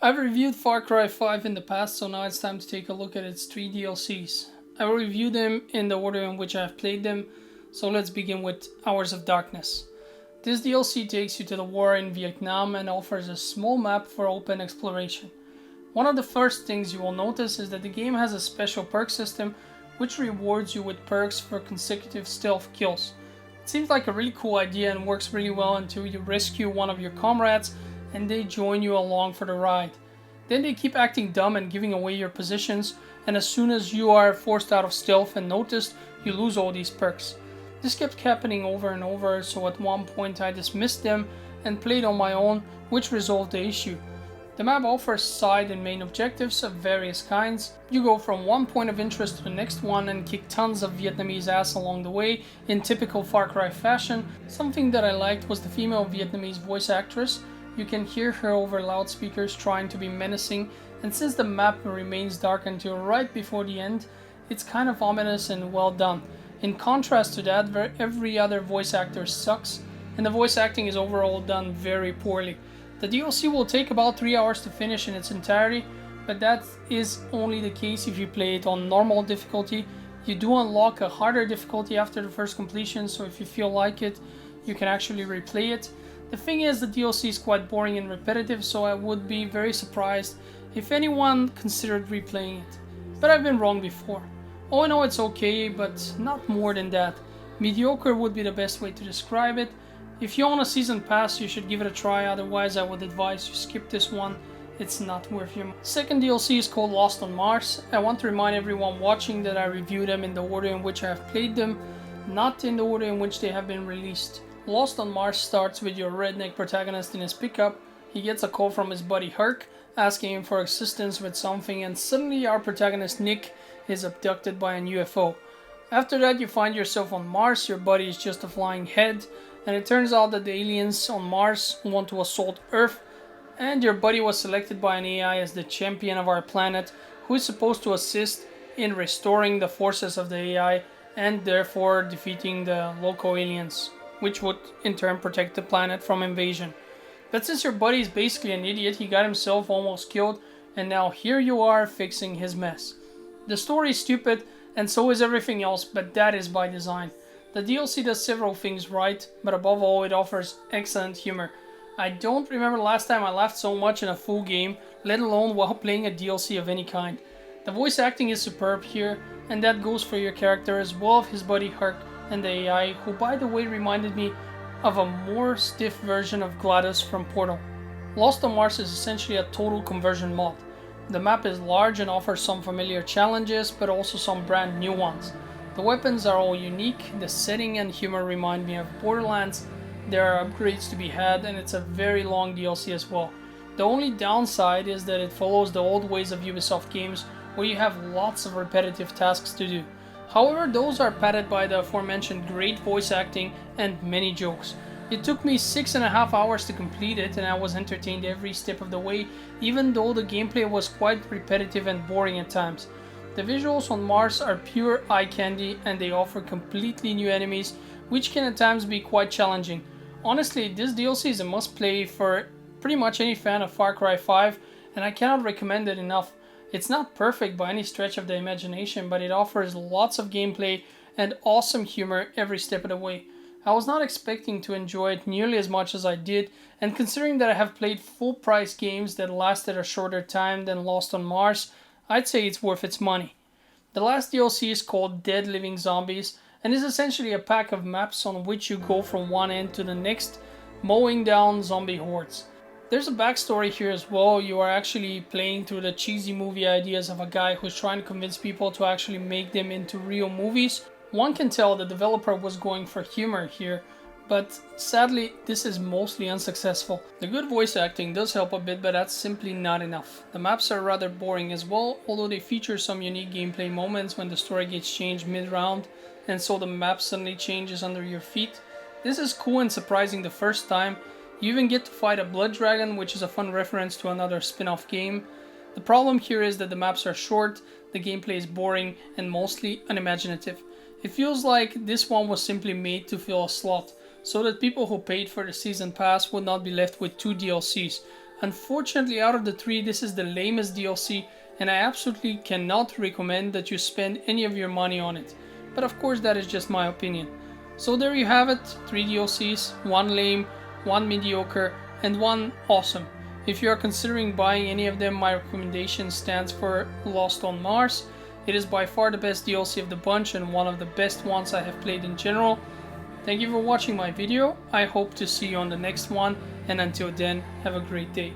I've reviewed Far Cry 5 in the past, so now it's time to take a look at its 3 DLCs. I will review them in the order in which I have played them, so let's begin with Hours of Darkness. This DLC takes you to the war in Vietnam and offers a small map for open exploration. One of the first things you will notice is that the game has a special perk system which rewards you with perks for consecutive stealth kills. It seems like a really cool idea and works really well until you rescue one of your comrades and they join you along for the ride. Then they keep acting dumb and giving away your positions, and as soon as you are forced out of stealth and noticed, you lose all these perks. This kept happening over and over, so at one point I dismissed them and played on my own, which resolved the issue. The map offers side and main objectives of various kinds. You go from one point of interest to the next one and kick tons of Vietnamese ass along the way in typical Far Cry fashion. Something that I liked was the female Vietnamese voice actress. You can hear her over loudspeakers trying to be menacing, and since the map remains dark until right before the end, it's kind of ominous and well done. In contrast to that, every other voice actor sucks, and the voice acting is overall done very poorly. The DLC will take about 3 hours to finish in its entirety, but that is only the case if you play it on normal difficulty. You do unlock a harder difficulty after the first completion, so if you feel like it, you can actually replay it. The thing is, the DLC is quite boring and repetitive, so I would be very surprised if anyone considered replaying it. But I've been wrong before. All in all, it's okay, but not more than that. Mediocre would be the best way to describe it. If you own a season pass, you should give it a try, otherwise I would advise you skip this one. It's not worth your money. Second DLC is called Lost on Mars. I want to remind everyone watching that I review them in the order in which I have played them, not in the order in which they have been released. Lost on Mars starts with your redneck protagonist in his pickup. He gets a call from his buddy Herc, asking him for assistance with something, and suddenly our protagonist Nick is abducted by an UFO. After that, you find yourself on Mars. Your buddy is just a flying head, and it turns out that the aliens on Mars want to assault Earth, and your buddy was selected by an AI as the champion of our planet, who is supposed to assist in restoring the forces of the AI and therefore defeating the local aliens, which would in turn protect the planet from invasion. But since your buddy is basically an idiot, he got himself almost killed, and now here you are fixing his mess. The story is stupid, and so is everything else, but that is by design. The DLC does several things right, but above all it offers excellent humor. I don't remember the last time I laughed so much in a full game, let alone while playing a DLC of any kind. The voice acting is superb here, and that goes for your character as well as his buddy Herc and the AI, who by the way reminded me of a more stiff version of GLaDOS from Portal. Lost on Mars is essentially a total conversion mod. The map is large and offers some familiar challenges, but also some brand new ones. The weapons are all unique, the setting and humor remind me of Borderlands, there are upgrades to be had, and it's a very long DLC as well. The only downside is that it follows the old ways of Ubisoft games, where you have lots of repetitive tasks to do. However, those are padded by the aforementioned great voice acting and many jokes. It took me 6.5 hours to complete it, and I was entertained every step of the way, even though the gameplay was quite repetitive and boring at times. The visuals on Mars are pure eye candy, and they offer completely new enemies, which can at times be quite challenging. Honestly, this DLC is a must play for pretty much any fan of Far Cry 5, and I cannot recommend it enough. It's not perfect by any stretch of the imagination, but it offers lots of gameplay and awesome humor every step of the way. I was not expecting to enjoy it nearly as much as I did, and considering that I have played full price games that lasted a shorter time than Lost on Mars, I'd say it's worth its money. The last DLC is called Dead Living Zombies, and is essentially a pack of maps on which you go from one end to the next, mowing down zombie hordes. There's a backstory here as well. You are actually playing through the cheesy movie ideas of a guy who's trying to convince people to actually make them into real movies. One can tell the developer was going for humor here, but sadly this is mostly unsuccessful. The good voice acting does help a bit, but that's simply not enough. The maps are rather boring as well, although they feature some unique gameplay moments when the story gets changed mid-round, and so the map suddenly changes under your feet. This is cool and surprising the first time. You even get to fight a blood dragon, which is a fun reference to another spin-off game. The problem here is that the maps are short, the gameplay is boring, and mostly unimaginative. It feels like this one was simply made to fill a slot, so that people who paid for the season pass would not be left with 2 DLCs. Unfortunately, out of the three, this is the lamest DLC, and I absolutely cannot recommend that you spend any of your money on it. But of course, that is just my opinion. So there you have it, 3 DLCs, 1 lame, 1 mediocre, and 1 awesome. If you are considering buying any of them, my recommendation stands for Lost on Mars. It is by far the best DLC of the bunch and one of the best ones I have played in general. Thank you for watching my video. I hope to see you on the next one, and until then, have a great day.